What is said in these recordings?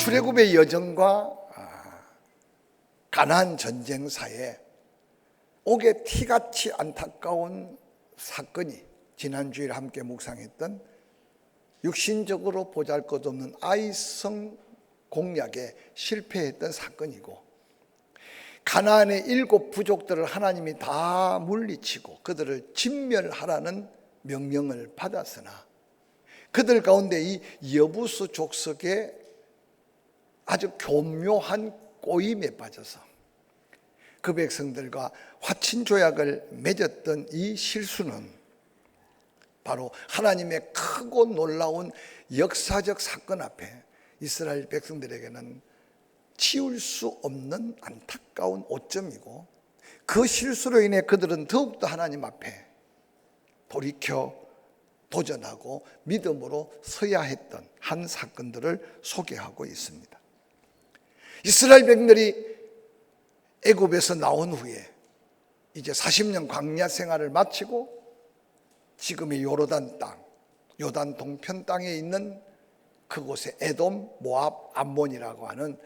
출애굽의 여정과 가나안 전쟁사에 옥에 티같이 안타까운 사건이 지난주에 함께 묵상했던 육신적으로 보잘것없는 아이성 공략에 실패했던 사건이고, 가나안의 7 부족들을 하나님이 다 물리치고 그들을 진멸하라는 명령을 받았으나 그들 가운데 이 여부수 족속의 아주 교묘한 꼬임에 빠져서 그 백성들과 화친 조약을 맺었던 이 실수는 바로 하나님의 크고 놀라운 역사적 사건 앞에 이스라엘 백성들에게는 치울 수 없는 안타까운 오점이고, 그 실수로 인해 그들은 더욱더 하나님 앞에 돌이켜 도전하고 믿음으로 서야 했던 한 사건들을 소개하고 있습니다. 이스라엘 백성들이 애굽에서 나온 후에 이제 40년 광야 생활을 마치고 지금의 요르단 땅, 요단 동편 땅에 있는 그곳에 에돔, 모압, 암몬이라고 하는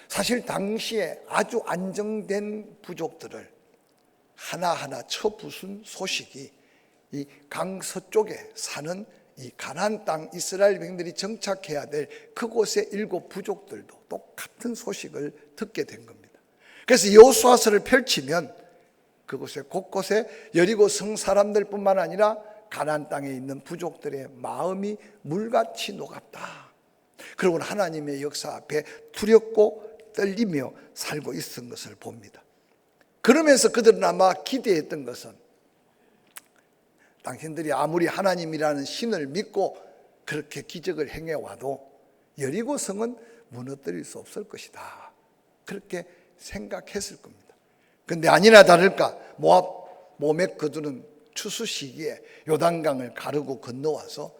사실 당시에 아주 안정된 부족들을 하나하나 쳐부순 소식이 이 강서쪽에 사는 이 가나안 땅 이스라엘 백성들이 정착해야 될 그곳의 7 부족들도 똑같은 소식을 듣게 된 겁니다. 그래서 여호수아서를 펼치면 그곳에 곳곳에 여리고 성 사람들뿐만 아니라 가나안 땅에 있는 부족들의 마음이 물같이 녹았다. 그리고 하나님의 역사 앞에 두렵고 떨리며 살고 있었던 것을 봅니다. 그러면서 그들은 아마 기대했던 것은, 당신들이 아무리 하나님이라는 신을 믿고 그렇게 기적을 행해와도 여리고 성은 무너뜨릴 수 없을 것이다, 그렇게 생각했을 겁니다. 그런데 아니나 다를까 모압 모맥 그들은 추수 시기에 요단강을 가르고 건너와서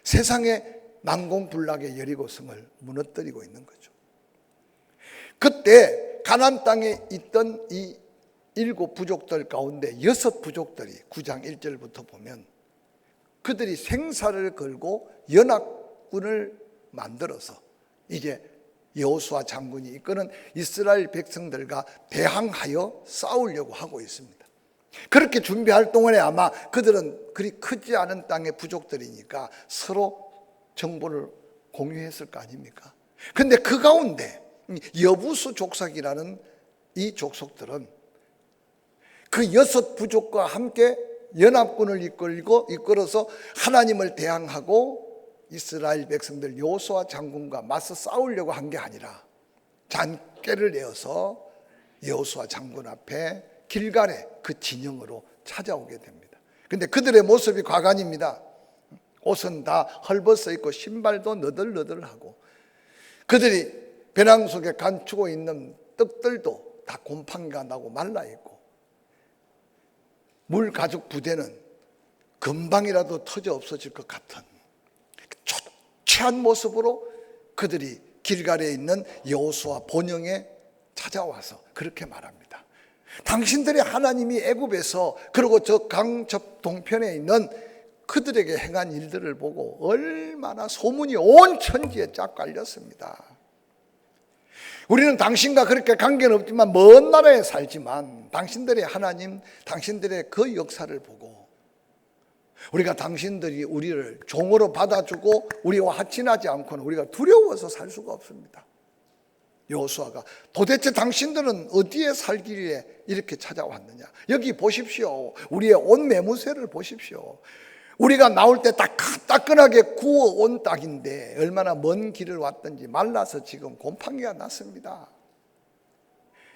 세상의 난공불락의 여리고 성을 무너뜨리고 있는 거죠. 그때 가나안 땅에 있던 이 7 부족들 가운데 6 부족들이 9장 1절부터 보면 그들이 생사를 걸고 연합군을 만들어서 이제 여호수아 장군이 이끄는 이스라엘 백성들과 대항하여 싸우려고 하고 있습니다. 그렇게 준비할 동안에 아마 그들은 그리 크지 않은 땅의 부족들이니까 서로 정보를 공유했을 거 아닙니까? 그런데 그 가운데 여부수 족속이라는 이 족속들은 그 6 부족과 함께 연합군을 이끌어서 하나님을 대항하고 이스라엘 백성들 여호수아 장군과 맞서 싸우려고 한 게 아니라 잔꾀를 내어서 여호수아 장군 앞에 길갈에 그 진영으로 찾아오게 됩니다. 그런데 그들의 모습이 과관입니다. 옷은 다 헐벗어 있고 신발도 너덜너덜하고, 그들이 배낭 속에 감추고 있는 떡들도 다 곰팡이가 나고 말라있고, 물 가죽 부대는 금방이라도 터져 없어질 것 같은 초췌한 모습으로 그들이 길갈에 있는 여호수아 본영에 찾아와서 그렇게 말합니다. 당신들의 하나님이 애굽에서, 그리고 저 강접 동편에 있는 그들에게 행한 일들을 보고 얼마나 소문이 온 천지에 쫙 깔렸습니다. 우리는 당신과 그렇게 관계는 없지만 먼 나라에 살지만 당신들의 하나님, 당신들의 그 역사를 보고 우리가 당신들이 우리를 종으로 받아주고 우리와 하친하지 않고는 우리가 두려워서 살 수가 없습니다. 여호수아가 도대체 당신들은 어디에 살기에 이렇게 찾아왔느냐, 여기 보십시오, 우리의 옷 매무새를 보십시오, 우리가 나올 때 따끈하게 구워온 땅인데 얼마나 먼 길을 왔든지 말라서 지금 곰팡이가 났습니다.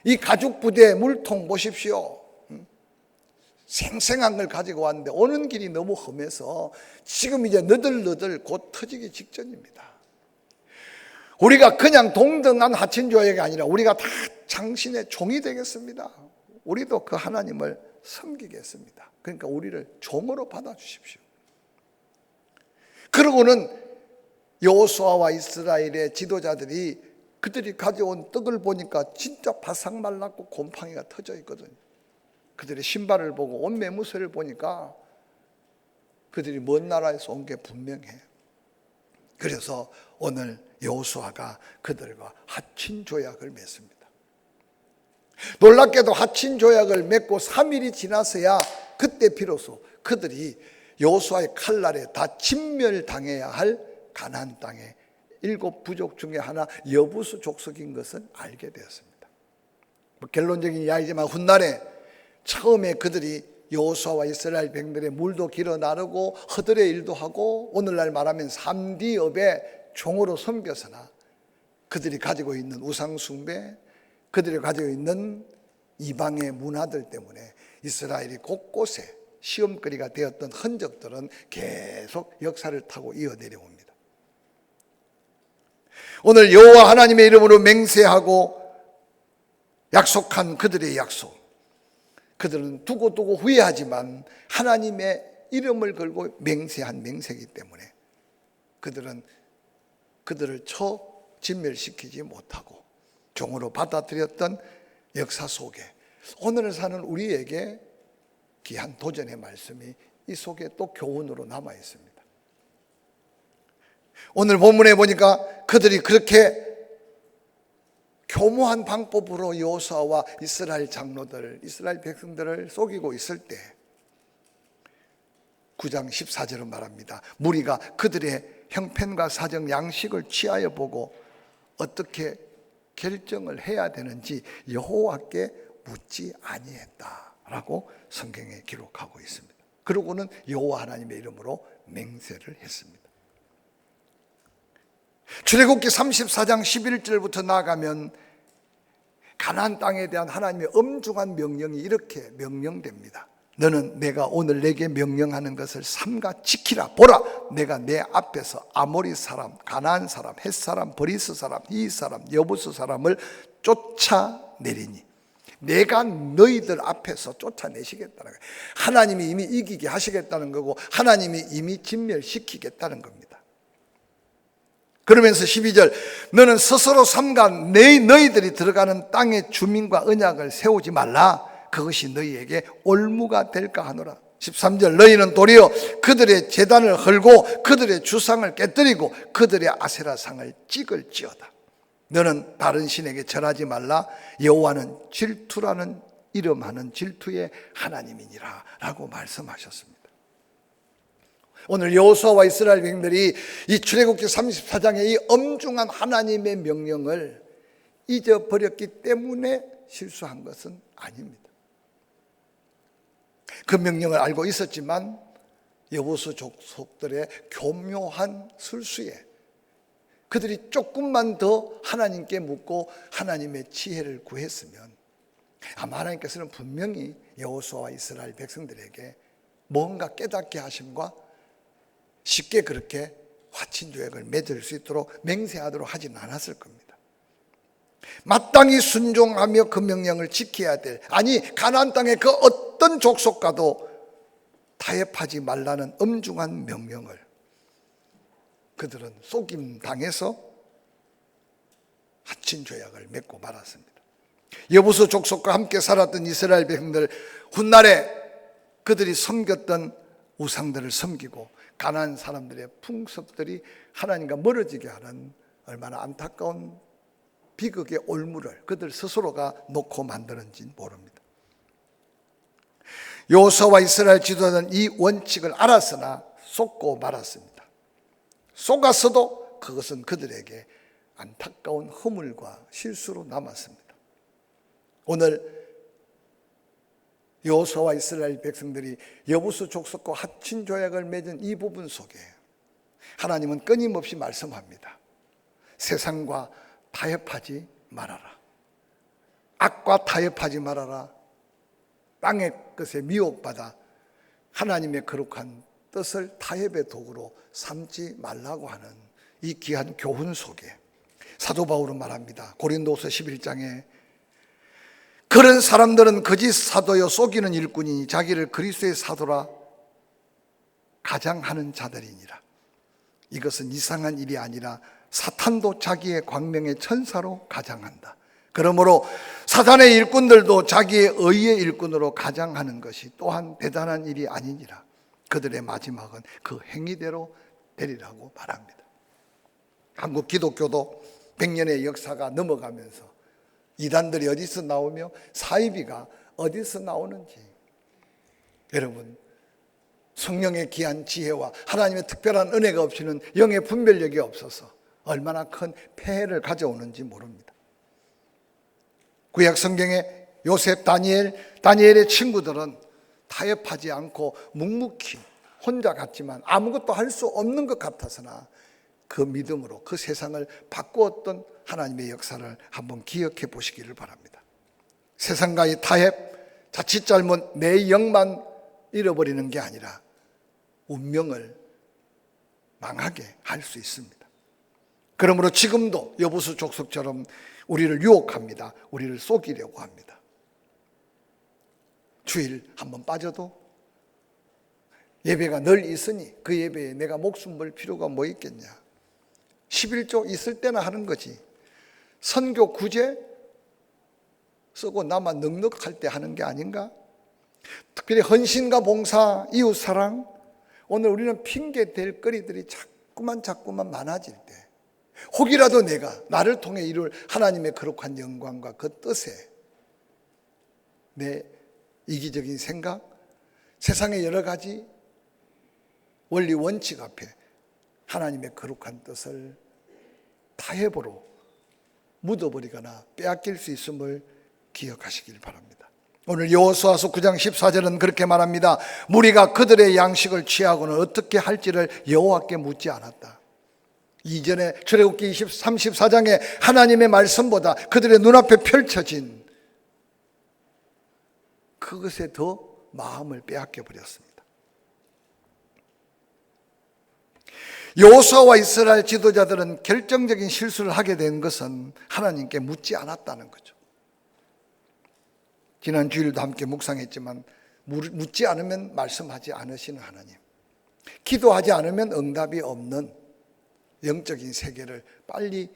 이 가죽 부대 물통 보십시오. 생생한 걸 가지고 왔는데 오는 길이 너무 험해서 지금 이제 너덜너덜 곧 터지기 직전입니다. 우리가 그냥 동등한 하친조약이 아니라 우리가 다 당신의 종이 되겠습니다. 우리도 그 하나님을 섬기겠습니다. 그러니까 우리를 종으로 받아주십시오. 그러고는 여호수아와 이스라엘의 지도자들이 그들이 가져온 떡을 보니까 진짜 바싹 말랐고 곰팡이가 터져 있거든요. 그들의 신발을 보고 옷 매무새를 보니까 그들이 먼 나라에서 온 게 분명해. 그래서 오늘 여호수아가 그들과 합친 조약을 맺습니다. 놀랍게도 합친 조약을 맺고 3일이 지나서야 그때 비로소 그들이 여호수아의 칼날에 다 진멸당해야 할 가나안 땅의 7 부족 중에 하나 여부수 족속인 것을 알게 되었습니다. 결론적인 이야기지만 훗날에 처음에 그들이 여호수아와 이스라엘 백성들의 물도 길어 나르고 허들의 일도 하고 오늘날 말하면 3D업의 종으로 섬겼으나 그들이 가지고 있는 우상 숭배, 그들이 가지고 있는 이방의 문화들 때문에 이스라엘이 곳곳에 시험거리가 되었던 흔적들은 계속 역사를 타고 이어내려옵니다. 오늘 여호와 하나님의 이름으로 맹세하고 약속한 그들의 약속, 그들은 두고 후회하지만 하나님의 이름을 걸고 맹세한 맹세이기 때문에 그들은 그들을 진멸시키지 못하고 종으로 받아들였던 역사 속에 오늘을 사는 우리에게 귀한 도전의 말씀이 이 속에 또 교훈으로 남아 있습니다. 오늘 본문에 보니까 그들이 그렇게 교묘한 방법으로 여호수아와 이스라엘 장로들, 이스라엘 백성들을 속이고 있을 때 9장 14절은 말합니다. 무리가 그들의 형편과 사정 양식을 취하여 보고 어떻게 결정을 해야 되는지 여호와께 묻지 아니했다라고 성경에 기록하고 있습니다. 그러고는 여호와 하나님의 이름으로 맹세를 했습니다. 출애굽기 34장 11절부터 나아가면 가나안 땅에 대한 하나님의 엄중한 명령이 이렇게 명령됩니다. 너는 내가 오늘 내게 명령하는 것을 삼가 지키라. 보라, 내가 내 앞에서 아모리 사람, 가나안 사람, 헷 사람, 버리스 사람, 히 사람, 여부스 사람을 쫓아내리니 내가 너희들 앞에서 쫓아내시겠다는 거예요. 하나님이 이미 이기게 하시겠다는 거고 하나님이 이미 진멸시키겠다는 겁니다. 그러면서 12절 너는 스스로 삼가 너희들이 들어가는 땅의 주민과 언약을 세우지 말라. 그것이 너희에게 올무가 될까 하노라. 13절 너희는 도리어 그들의 제단을 헐고 그들의 주상을 깨뜨리고 그들의 아세라상을 찍을지어다. 너는 다른 신에게 절하지 말라. 여호와는 질투라는 이름하는 질투의 하나님이니라 라고 말씀하셨습니다. 오늘 여호수아와 이스라엘 백성들이 이 출애굽기 34장의 이 엄중한 하나님의 명령을 잊어버렸기 때문에 실수한 것은 아닙니다. 그 명령을 알고 있었지만 여부수 족속들의 교묘한 술수에 그들이 조금만 더 하나님께 묻고 하나님의 지혜를 구했으면 아마 하나님께서는 분명히 여호수아와 이스라엘 백성들에게 뭔가 깨닫게 하심과 쉽게 그렇게 화친조약을 맺을 수 있도록 맹세하도록 하진 않았을 겁니다. 마땅히 순종하며 그 명령을 지켜야 될, 아니 가나안 땅의 그 어떤 족속과도 타협하지 말라는 엄중한 명령을 그들은 속임당해서 화친조약을 맺고 말았습니다. 여부수 족속과 함께 살았던 이스라엘 백성들, 훗날에 그들이 섬겼던 우상들을 섬기고 가나안 사람들의 풍습들이 하나님과 멀어지게 하는 얼마나 안타까운 비극의 올무를 그들 스스로가 놓고 만드는지 모릅니다. 여호수아와 이스라엘 지도자는 이 원칙을 알았으나 속고 말았습니다. 속았어도 그것은 그들에게 안타까운 허물과 실수로 남았습니다. 오늘 여호수아와 이스라엘 백성들이 여부수 족속과 합친 조약을 맺은 이 부분 속에 하나님은 끊임없이 말씀합니다. 세상과 타협하지 말아라. 악과 타협하지 말아라. 땅의 것에 미혹받아 하나님의 거룩한 뜻을 타협의 도구로 삼지 말라고 하는 이 귀한 교훈 속에 사도 바울은 말합니다. 고린도서 11장에 그런 사람들은 거짓 사도여 속이는 일꾼이니 자기를 그리스도의 사도라 가장하는 자들이니라. 이것은 이상한 일이 아니라 사탄도 자기의 광명의 천사로 가장한다. 그러므로 사탄의 일꾼들도 자기의 의의 일꾼으로 가장하는 것이 또한 대단한 일이 아니니라. 그들의 마지막은 그 행위대로 되리라고 말합니다. 한국 기독교도 100년의 역사가 넘어가면서 이단들이 어디서 나오며 사이비가 어디서 나오는지, 여러분, 성령의 귀한 지혜와 하나님의 특별한 은혜가 없이는 영의 분별력이 없어서 얼마나 큰 폐해를 가져오는지 모릅니다. 구약 성경의 요셉, 다니엘의 친구들은 타협하지 않고 묵묵히 혼자 갔지만 아무것도 할 수 없는 것 같아서나 그 믿음으로 그 세상을 바꾸었던 하나님의 역사를 한번 기억해 보시기를 바랍니다. 세상과의 타협, 자칫 잘못 내 영만 잃어버리는 게 아니라 운명을 망하게 할 수 있습니다. 그러므로 지금도 여부수 족속처럼 우리를 유혹합니다. 우리를 속이려고 합니다. 주일 한번 빠져도 예배가 늘 있으니 그 예배에 내가 목숨 걸 필요가 뭐 있겠냐. 11조 있을 때나 하는 거지. 선교 구제 쓰고 나만 넉넉할 때 하는 게 아닌가? 특별히 헌신과 봉사, 이웃사랑, 오늘 우리는 핑계 댈 거리들이 자꾸만 많아질 때 혹이라도 내가 나를 통해 이룰 하나님의 거룩한 영광과 그 뜻에 내 이기적인 생각, 세상의 여러 가지 원리 원칙 앞에 하나님의 거룩한 뜻을 타협으로 묻어버리거나 빼앗길 수 있음을 기억하시길 바랍니다. 오늘 여호수아서 9장 14절은 그렇게 말합니다. 무리가 그들의 양식을 취하고는 어떻게 할지를 여호와께 묻지 않았다. 이전에 출애굽기 34장에 하나님의 말씀보다 그들의 눈앞에 펼쳐진 그것에 더 마음을 빼앗겨 버렸습니다. 여호수아와 이스라엘 지도자들은 결정적인 실수를 하게 된 것은 하나님께 묻지 않았다는 거죠. 지난 주일도 함께 묵상했지만 묻지 않으면 말씀하지 않으시는 하나님, 기도하지 않으면 응답이 없는 영적인 세계를 빨리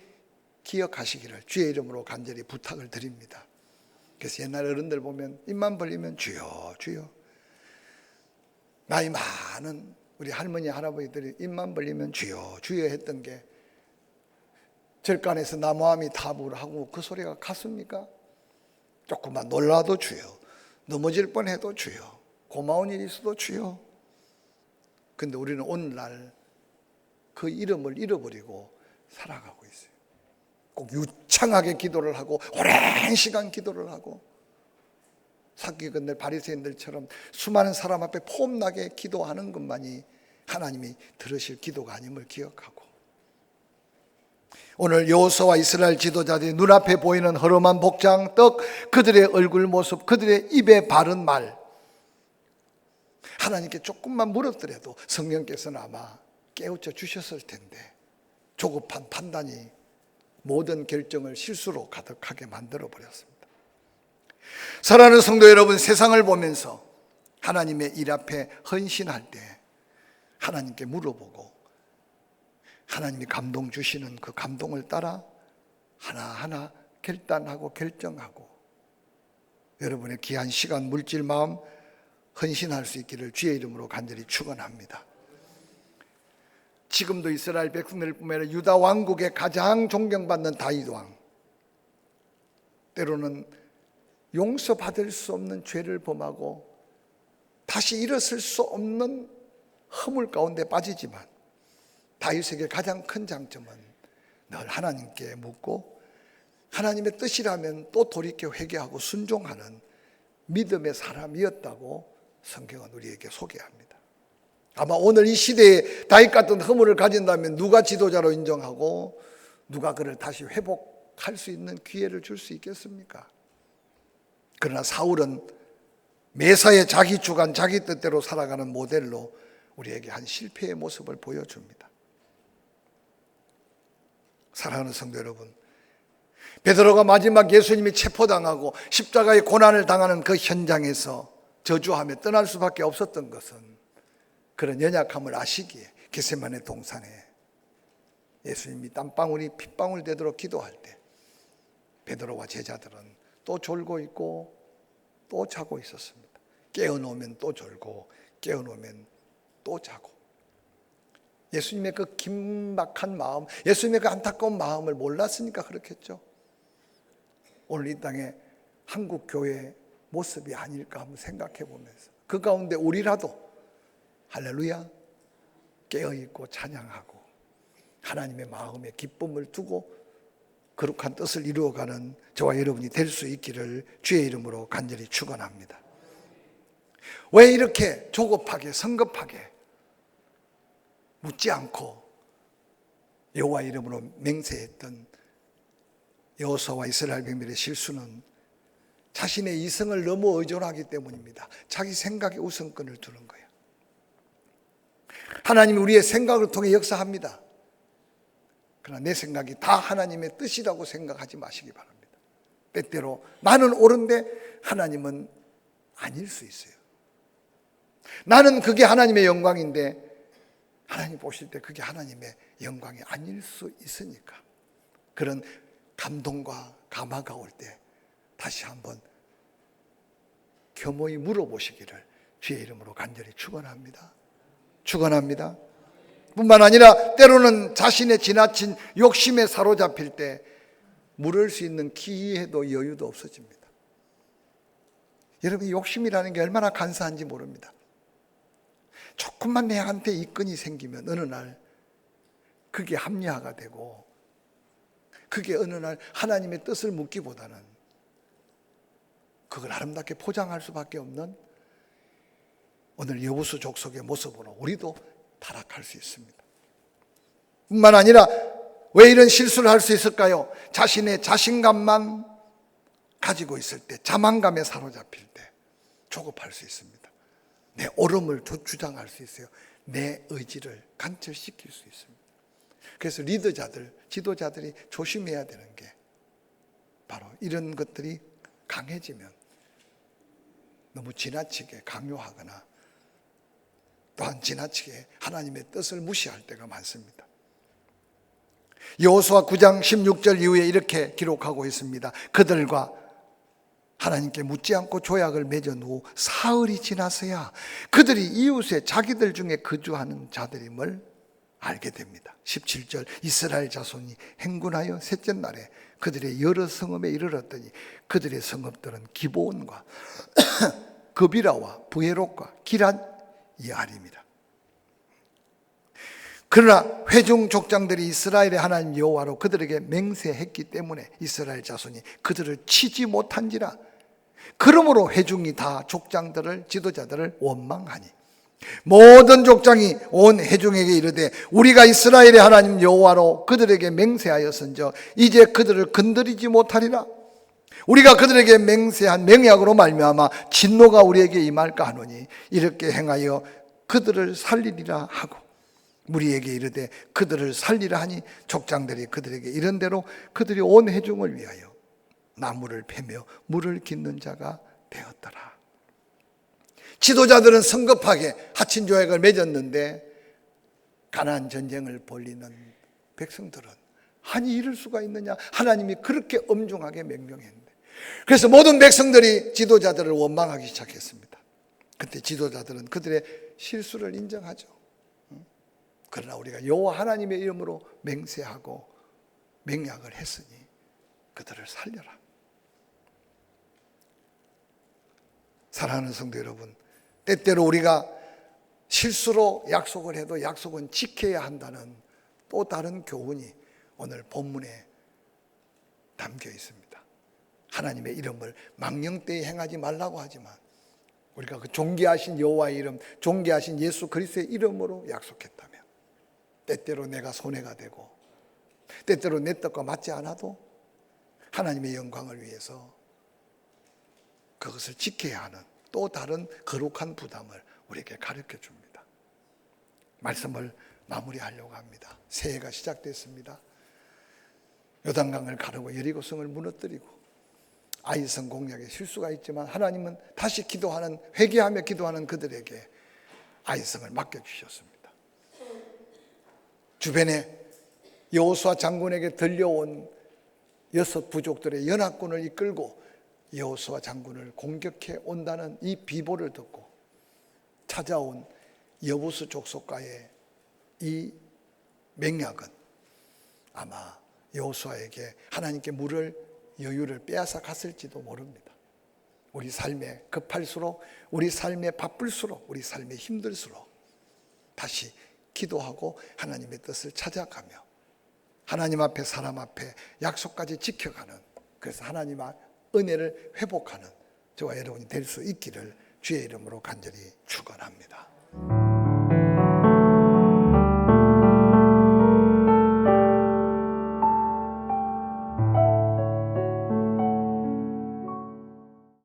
기억하시기를 주의 이름으로 간절히 부탁을 드립니다. 그래서 옛날 어른들 보면 입만 벌리면 주여 주여, 나이 많은 우리 할머니 할아버지들이 입만 벌리면 주여 주여 했던 게 절간에서 나무함이 답을 하고 그 소리가 갔습니까? 조금만 놀라도 주여, 넘어질 뻔해도 주여, 고마운 일이 있어도 주여. 근데 우리는 오늘날 그 이름을 잃어버리고 살아가고 있어요. 꼭 유창하게 기도를 하고 오랜 시간 기도를 하고 사기꾼들 바리새인들처럼 수많은 사람 앞에 폼나게 기도하는 것만이 하나님이 들으실 기도가 아님을 기억하고, 오늘 여호수아와 이스라엘 지도자들이 눈앞에 보이는 허름한 복장, 떡, 그들의 얼굴 모습, 그들의 입에 바른 말, 하나님께 조금만 물었더라도 성령께서는 아마 깨우쳐 주셨을 텐데 조급한 판단이 모든 결정을 실수로 가득하게 만들어 버렸습니다. 사랑하는 성도 여러분, 세상을 보면서 하나님의 일 앞에 헌신할 때 하나님께 물어보고 하나님이 감동 주시는 그 감동을 따라 하나하나 결단하고 결정하고 여러분의 귀한 시간, 물질, 마음 헌신할 수 있기를 주의 이름으로 간절히 축원합니다. 지금도 이스라엘 백성들 뿐만 아니라 유다 왕국의 가장 존경받는 다윗 왕, 때로는 용서받을 수 없는 죄를 범하고 다시 일어설 수 없는 허물 가운데 빠지지만 다윗에게 가장 큰 장점은 늘 하나님께 묻고 하나님의 뜻이라면 또 돌이켜 회개하고 순종하는 믿음의 사람이었다고 성경은 우리에게 소개합니다. 아마 오늘 이 시대에 다윗 같은 허물을 가진다면 누가 지도자로 인정하고 누가 그를 다시 회복할 수 있는 기회를 줄 수 있겠습니까? 그러나 사울은 매사에 자기 주관, 자기 뜻대로 살아가는 모델로 우리에게 한 실패의 모습을 보여줍니다. 사랑하는 성도 여러분, 베드로가 마지막 예수님이 체포당하고 십자가의 고난을 당하는 그 현장에서 저주하며 떠날 수밖에 없었던 것은 그런 연약함을 아시기에 겟세마네 동산에 예수님이 땀방울이 핏방울 되도록 기도할 때 베드로와 제자들은 또 졸고 있고 또 자고 있었습니다. 깨어놓으면 또 졸고 깨어놓으면 또 자고, 예수님의 그 긴박한 마음, 예수님의 그 안타까운 마음을 몰랐으니까 그렇겠죠. 오늘 이 땅에 한국 교회의 모습이 아닐까 한번 생각해 보면서 그 가운데 우리라도 할렐루야 깨어있고 찬양하고 하나님의 마음에 기쁨을 두고 거룩한 뜻을 이루어가는 저와 여러분이 될 수 있기를 주의 이름으로 간절히 축원합니다. 왜 이렇게 조급하게 성급하게 묻지 않고 여호와 이름으로 맹세했던 여호수아와 이스라엘 백성들의 실수는 자신의 이성을 너무 의존하기 때문입니다. 자기 생각에 우선권을 두는 거예요. 하나님이 우리의 생각을 통해 역사합니다. 그러나 내 생각이 다 하나님의 뜻이라고 생각하지 마시기 바랍니다. 때때로 나는 옳은데 하나님은 아닐 수 있어요. 나는 그게 하나님의 영광인데 하나님 보실 때 그게 하나님의 영광이 아닐 수 있으니까 그런 감동과 감화가 올 때 다시 한번 겸허히 물어보시기를 주의 이름으로 간절히 축원합니다. 축원합니다. 뿐만 아니라 때로는 자신의 지나친 욕심에 사로잡힐 때 물을 수 있는 기회도 여유도 없어집니다. 여러분, 욕심이라는 게 얼마나 간사한지 모릅니다. 조금만 내한테 이건이 생기면 어느 날 그게 합리화가 되고 그게 어느 날 하나님의 뜻을 묻기보다는 그걸 아름답게 포장할 수밖에 없는 오늘 여호수 족속의 모습으로 우리도 타락할 수 있습니다. 뿐만 아니라 왜 이런 실수를 할 수 있을까요? 자신의 자신감만 가지고 있을 때, 자만감에 사로잡힐 때 조급할 수 있습니다. 내 옳음을 주장할 수 있어요. 내 의지를 관철시킬 수 있습니다. 그래서 리더자들, 지도자들이 조심해야 되는 게 바로 이런 것들이 강해지면 너무 지나치게 강요하거나 또한 지나치게 하나님의 뜻을 무시할 때가 많습니다. 여호수아 9장 16절 이후에 이렇게 기록하고 있습니다. 그들과 하나님께 묻지 않고 조약을 맺은 후 사흘이 지나서야 그들이 이웃의 자기들 중에 거주하는 자들임을 알게 됩니다. 17절 이스라엘 자손이 행군하여 셋째 날에 그들의 여러 성읍에 이르렀더니 그들의 성읍들은 기브온과 그비라와 부헤롯과 기랏 여아림이라. 그러나 회중 족장들이 이스라엘의 하나님 여호와로 그들에게 맹세했기 때문에 이스라엘 자손이 그들을 치지 못한지라. 그러므로 회중이 다 족장들을 지도자들을 원망하니 모든 족장이 온 회중에게 이르되 우리가 이스라엘의 하나님 여호와로 그들에게 맹세하였은즉 이제 그들을 건드리지 못하리라. 우리가 그들에게 맹세한 맹약으로 말미암아 진노가 우리에게 임할까 하노니 이렇게 행하여 그들을 살리리라 하고 무리에게 이르되 그들을 살리라 하니 족장들이 그들에게 이른 대로 그들이 온 회중을 위하여 나무를 패며 물을 깃는 자가 되었더라. 지도자들은 성급하게 하친 조약을 맺었는데 가나안 전쟁을 벌이는 백성들은 아니 이럴 수가 있느냐, 하나님이 그렇게 엄중하게 명령했는데. 그래서 모든 백성들이 지도자들을 원망하기 시작했습니다. 그때 지도자들은 그들의 실수를 인정하죠. 그러나 우리가 여호와 하나님의 이름으로 맹세하고 맹약을 했으니 그들을 살려라. 사랑하는 성도 여러분, 때때로 우리가 실수로 약속을 해도 약속은 지켜야 한다는 또 다른 교훈이 오늘 본문에 담겨 있습니다. 하나님의 이름을 망령되이 행하지 말라고 하지만 우리가 그 존귀하신 여호와의 이름, 존귀하신 예수 그리스도의 이름으로 약속했다면 때때로 내가 손해가 되고 때때로 내 뜻과 맞지 않아도 하나님의 영광을 위해서 그것을 지켜야 하는 또 다른 거룩한 부담을 우리에게 가르쳐 줍니다. 말씀을 마무리하려고 합니다. 새해가 시작됐습니다. 요단강을 가르고 여리고성을 무너뜨리고 아이성 공략에 실수가 있지만 하나님은 다시 기도하는, 회개하며 기도하는 그들에게 아이성을 맡겨주셨습니다. 주변에 여호수아 장군에게 들려온 6 부족들의 연합군을 이끌고 여호수아 장군을 공격해 온다는 이 비보를 듣고 찾아온 여부수 족속과의 이 맹약은 아마 여호수아에게 하나님께 물을 여유를 빼앗아 갔을지도 모릅니다. 우리 삶에 급할수록, 우리 삶에 바쁠수록, 우리 삶에 힘들수록 다시 기도하고 하나님의 뜻을 찾아가며 하나님 앞에 사람 앞에 약속까지 지켜가는, 그래서 하나님의 은혜를 회복하는 저와 여러분이 될 수 있기를 주의 이름으로 간절히 축원합니다.